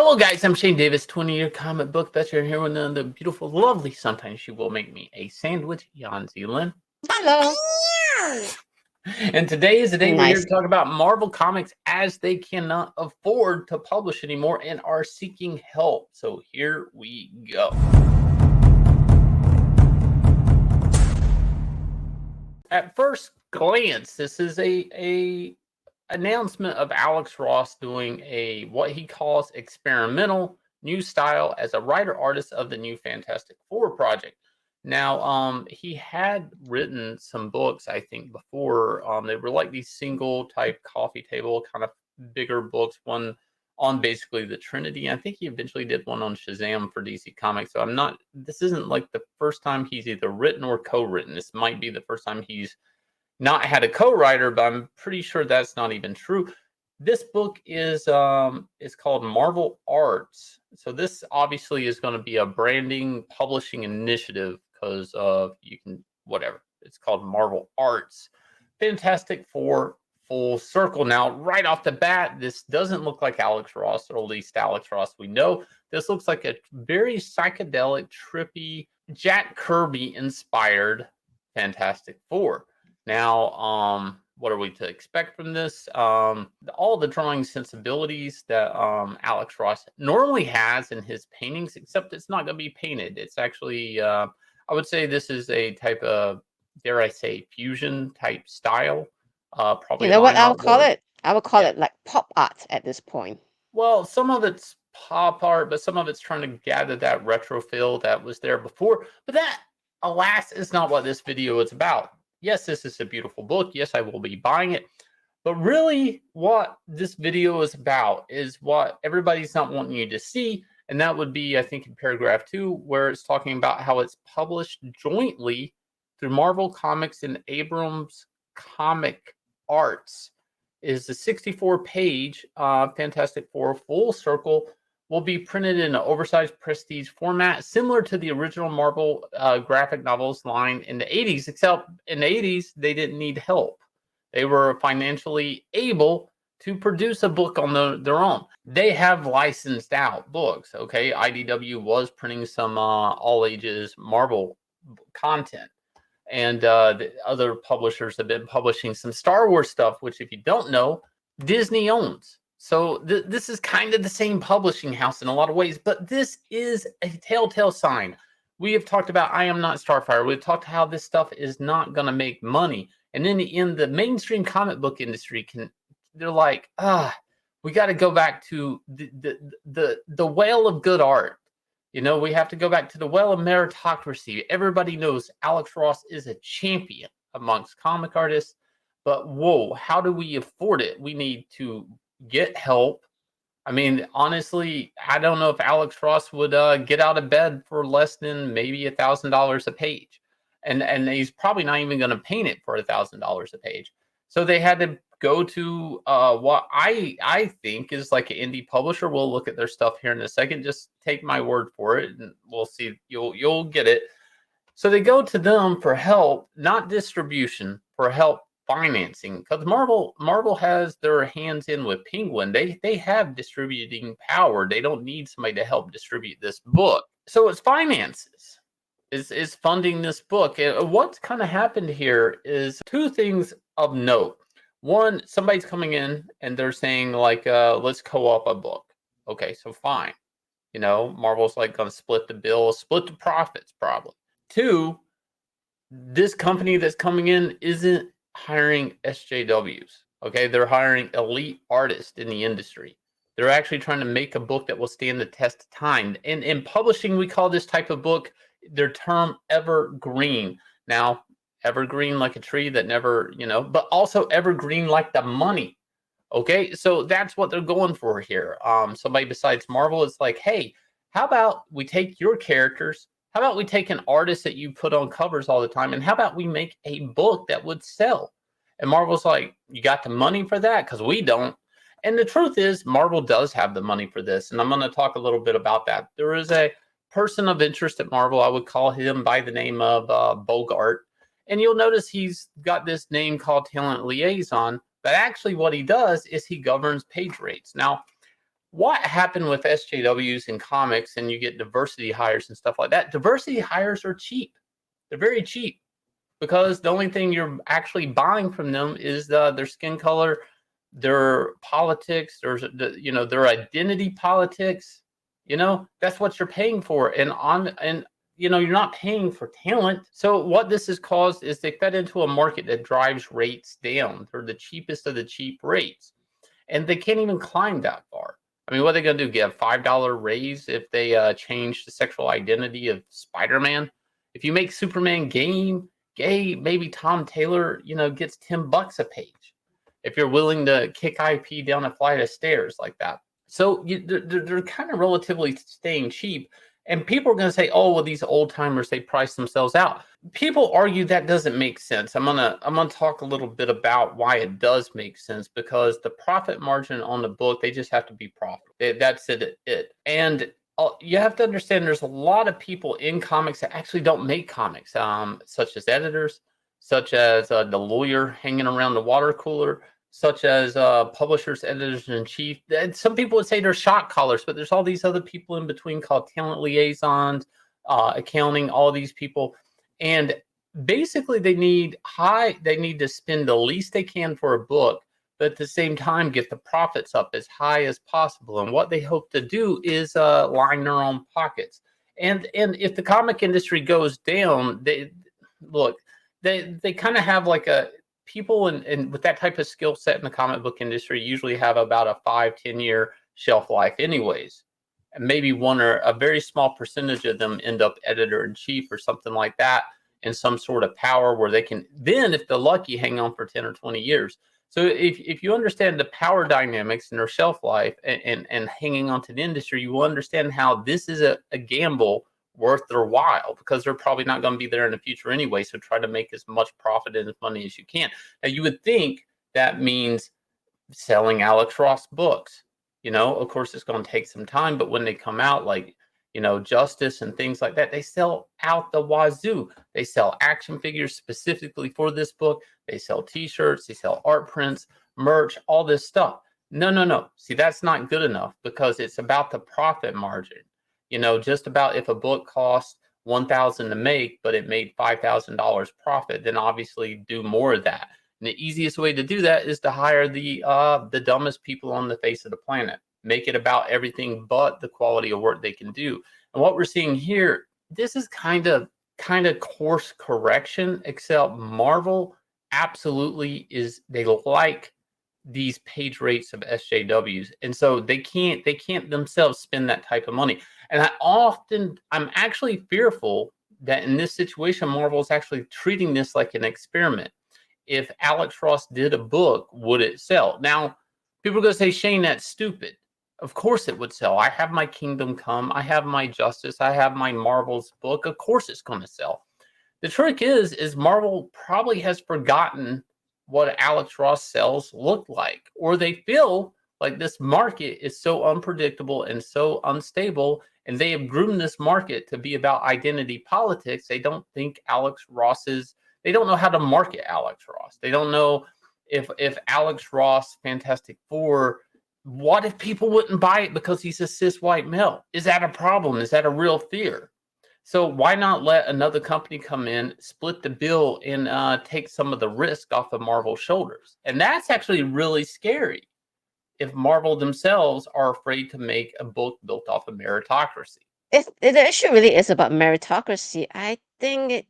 Hello guys, I'm Shane Davis, 20-year comic book veteran here with the beautiful, lovely, sometimes she will make me a sandwich, Yanzi Lynn. Hello. And today is the day we're here Nice. to talk about Marvel Comics as they cannot afford to publish anymore and are seeking help. So here we go. At first glance, this is a announcement of Alex Ross doing what he calls experimental new style as a writer artist of the new Fantastic Four project. Now, he had written some books, I think, before. They were like these single type coffee table kind of bigger books. One on basically the Trinity. I think he eventually did one on Shazam for DC Comics. So this isn't like the first time he's either written or co-written. This might be the first time he's not had a co-writer, but I'm pretty sure that's not even true. This book is called Marvel Arts. So this obviously is going to be a branding publishing initiative because whatever. It's called Marvel Arts. Fantastic Four full circle. Now, right off the bat, this doesn't look like Alex Ross, or at least Alex Ross we know. This looks like a very psychedelic, trippy, Jack Kirby inspired Fantastic Four. Now, what are we to expect from this? All the drawing sensibilities that Alex Ross normally has in his paintings, except it's not going to be painted. It's actually, I would say this is a type of, dare I say, fusion type style. Probably You know what line I art would call work. it? I would call it like pop art at this point. Well, some of it's pop art, but some of it's trying to gather that retro feel that was there before. But that, alas, is not what this video is about. Yes, this is a beautiful book. Yes, I will be buying it. But really, what this video is about is what everybody's not wanting you to see. And that would be, I think, in paragraph 2, where it's talking about how it's published jointly through Marvel Comics and Abrams ComicArts. Is the 64-page Fantastic Four full circle will be printed in an oversized prestige format, similar to the original Marvel graphic novels line in the 80s, except in the 80s, they didn't need help. They were financially able to produce a book on their own. They have licensed out books, okay? IDW was printing some all-ages Marvel content. And the other publishers have been publishing some Star Wars stuff, which, if you don't know, Disney owns. So this is kind of the same publishing house in a lot of ways, but this is a telltale sign. We have talked about I Am Not Starfire. We've talked how this stuff is not going to make money. And in the end, the mainstream comic book industry they're like, we got to go back to the well of good art. You know, we have to go back to the well of meritocracy. Everybody knows Alex Ross is a champion amongst comic artists, but whoa, how do we afford it? We need to get help. I mean, honestly, I don't know if Alex Ross would get out of bed for less than maybe $1,000 a page, and he's probably not even going to paint it for $1,000 a page. So they had to go to what I think is like an indie publisher. We'll look at their stuff here in a second. Just take my word for it, and we'll see. You'll get it. So they go to them for help, not distribution, for help financing, because Marvel has their hands in with Penguin. They have distributing power. They don't need somebody to help distribute this book. So it's finances is funding this book. And what's kind of happened here is two things of note. One, somebody's coming in and they're saying like, let's co-op a book. Okay, so fine. You know, Marvel's like going to split the bill, split the profits probably. Two, this company that's coming in isn't hiring SJWs. Okay, they're hiring elite artists in the industry. They're actually trying to make a book that will stand the test of time. And in publishing, we call this type of book, their term, evergreen. Now, evergreen like a tree that never, but also evergreen like the money. Okay, so that's what they're going for here. Somebody besides Marvel is like, hey, how about we take your characters? How about we take an artist that you put on covers all the time, and how about we make a book that would sell? And Marvel's like, you got the money for that? Because we don't. And the truth is, Marvel does have the money for this, and I'm going to talk a little bit about that. There is a person of interest at Marvel. I would call him by the name of Bogart. And you'll notice he's got this name called Talent Liaison, but actually what he does is he governs page rates. Now, what happened with SJWs in comics, and you get diversity hires and stuff like that. Diversity hires are cheap. They're very cheap because the only thing you're actually buying from them is their skin color, their politics, their identity politics. That's what you're paying for. And you're not paying for talent. So what this has caused is they fed into a market that drives rates down. They're the cheapest of the cheap rates. And they can't even climb that far. I mean, what are they going to do? Get a $5 raise if they change the sexual identity of Spider-Man? If you make Superman gay, maybe Tom Taylor, gets $10 a page. If you're willing to kick IP down a flight of stairs like that. So they're kind of relatively staying cheap. And people are going to say, oh, well, these old timers, they price themselves out. People argue that doesn't make sense. I'm gonna talk a little bit about why it does make sense, because the profit margin on the book, they just have to be profitable. That's it. And you have to understand there's a lot of people in comics that actually don't make comics, such as editors, such as the lawyer hanging around the water cooler, such as publishers, editors-in-chief. Some people would say they're shot callers, but there's all these other people in between called talent liaisons, accounting, all these people. And basically they need to spend the least they can for a book, but at the same time get the profits up as high as possible. And what they hope to do is line their own pockets. And if the comic industry goes down, they kind of have like a people and with that type of skill set in the comic book industry usually have about a 5-10 year shelf life anyways. And maybe one or a very small percentage of them end up editor-in-chief or something like that in some sort of power where they can then, if they're lucky, hang on for 10 or 20 years. So if you understand the power dynamics and their shelf life and hanging on to the industry, you will understand how this is a gamble worth their while, because they're probably not going to be there in the future anyway. So try to make as much profit and as money as you can. Now, you would think that means selling Alex Ross books. Of course, it's going to take some time, but when they come out, like, Justice and things like that, they sell out the wazoo. They sell action figures specifically for this book. They sell t-shirts, they sell art prints, merch, all this stuff. No. See, that's not good enough, because it's about the profit margin. Just about if a book cost $1,000 to make, but it made $5,000 profit, then obviously do more of that. And the easiest way to do that is to hire the dumbest people on the face of the planet. Make it about everything but the quality of work they can do. And what we're seeing here, this is kind of course correction, except Marvel absolutely is, they like these page rates of SJWs. And so they can't themselves spend that type of money. And I'm actually fearful that in this situation, Marvel is actually treating this like an experiment. If Alex Ross did a book, would it sell? Now, people are going to say, Shane, that's stupid. Of course it would sell. I have my Kingdom Come. I have my Justice. I have my Marvel's book. Of course it's going to sell. The trick is Marvel probably has forgotten what Alex Ross sales look like, or they feel like this market is so unpredictable and so unstable, and they have groomed this market to be about identity politics. They don't think they don't know how to market Alex Ross. They don't know if Alex Ross Fantastic Four, what if people wouldn't buy it because he's a cis white male? Is that a problem? Is that a real fear? So why not let another company come in, split the bill, and take some of the risk off of Marvel's shoulders? And that's actually really scary if Marvel themselves are afraid to make a book built off of meritocracy. The issue really is about meritocracy. I think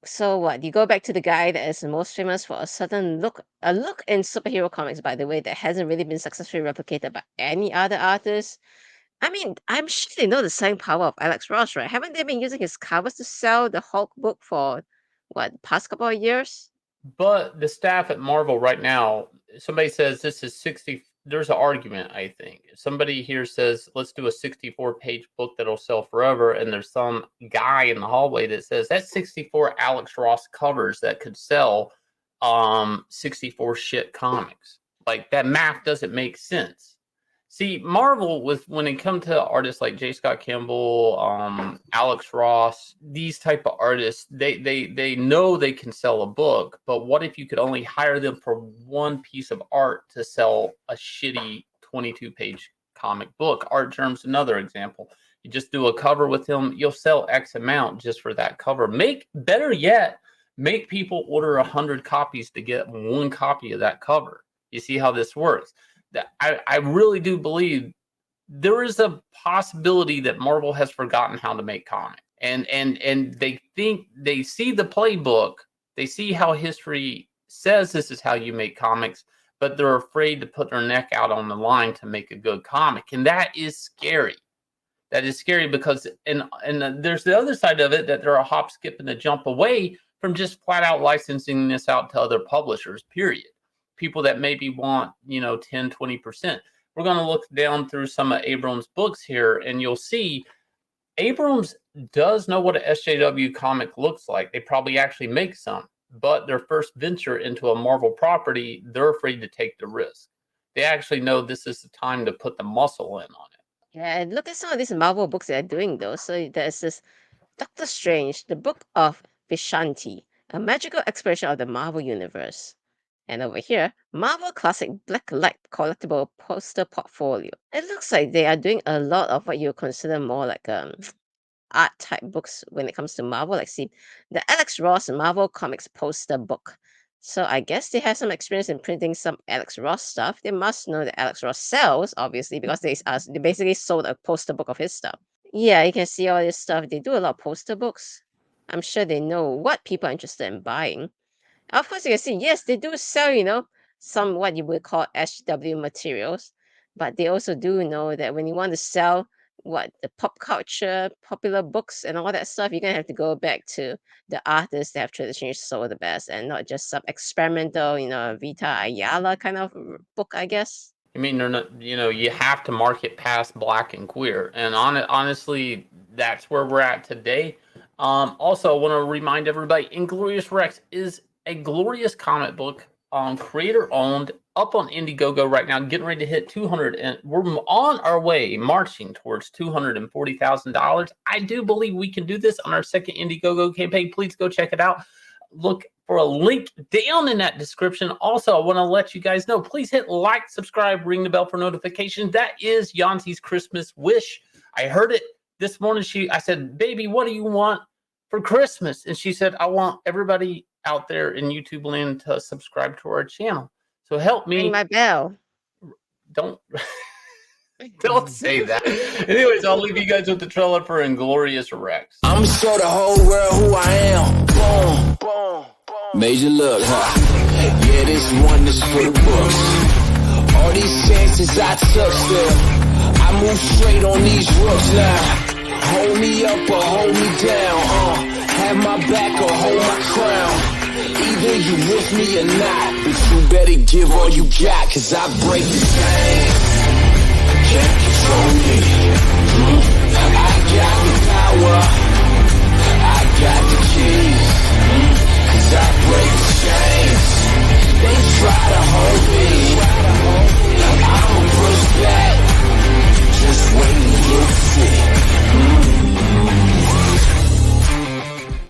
so what? You go back to the guy that is the most famous for a look in superhero comics, by the way, that hasn't really been successfully replicated by any other artist. I mean, I'm sure they know the selling power of Alex Ross, right? Haven't they been using his covers to sell the Hulk book for what, past couple of years? But the staff at Marvel right now, somebody says this is 60. There's an argument, I think. Somebody here says, let's do a 64-page book that'll sell forever. And there's some guy in the hallway that says that's 64 Alex Ross covers that could sell 64 shit comics. Like, that math doesn't make sense. See, Marvel, when it comes to artists like J. Scott Campbell, Alex Ross, these type of artists, they know they can sell a book, but what if you could only hire them for one piece of art to sell a shitty 22-page comic book. Art Germ's another example. You just do a cover with him, you'll sell X amount just for that cover. Better yet, make people order 100 copies to get one copy of that cover. You see how this works? I really do believe there is a possibility that Marvel has forgotten how to make comics. And they think they see the playbook, they see how history says this is how you make comics, but they're afraid to put their neck out on the line to make a good comic. And that is scary. That is scary because and there's the other side of it, that they're a hop, skip, and a jump away from just flat out licensing this out to other publishers, period. People that maybe want, 10, 20%. We're going to look down through some of Abrams' books here, and you'll see Abrams does know what an SJW comic looks like. They probably actually make some, but their first venture into a Marvel property, they're afraid to take the risk. They actually know this is the time to put the muscle in on it. Yeah, and look at some of these Marvel books they're doing though. So there's this Doctor Strange, the Book of Vishanti, a magical exploration of the Marvel Universe. And over here, Marvel Classic Blacklight collectible poster portfolio. It looks like they are doing a lot of what you consider more like art type books when it comes to Marvel. Like see, the Alex Ross Marvel Comics poster book. So I guess they have some experience in printing some Alex Ross stuff. They must know that Alex Ross sells, obviously, because they basically sold a poster book of his stuff. Yeah, you can see all this stuff. They do a lot of poster books. I'm sure they know what people are interested in buying. Of course, you can see, yes, they do sell, some what you would call SW materials, but they also do know that when you want to sell the pop culture, popular books, and all that stuff, you're gonna have to go back to the artists that have traditionally sold the best, and not just some experimental, Vita Ayala kind of book, I guess. I mean, they're not, you have to market past Black and queer, and honestly, that's where we're at today. Also, I want to remind everybody, Inglorious Rex is a glorious comic book, creator owned, up on Indiegogo right now, getting ready to hit 200, and we're on our way, marching towards $240,000. I do believe we can do this on our second Indiegogo campaign. Please go check it out. Look for a link down in that description. Also, I want to let you guys know, please hit like, subscribe, ring the bell for notifications. That is Yanzi's Christmas wish. I heard it this morning. I said, baby, what do you want for Christmas? And she said, I want everybody out there in YouTube land to subscribe to our channel. So help me. Ring my bell. Don't say that. Anyways, I'll leave you guys with the trailer for Inglorious Rex. I'm show the whole world who I am. Boom, boom, boom. Major look, huh? Yeah, this one is for the books. All these chances I took still, I move straight on these rooks now. Hold me up or hold me down, have my back or hold my crown. Either you with me or not, but you better give all you got, cause I break the game. Can't control me. I got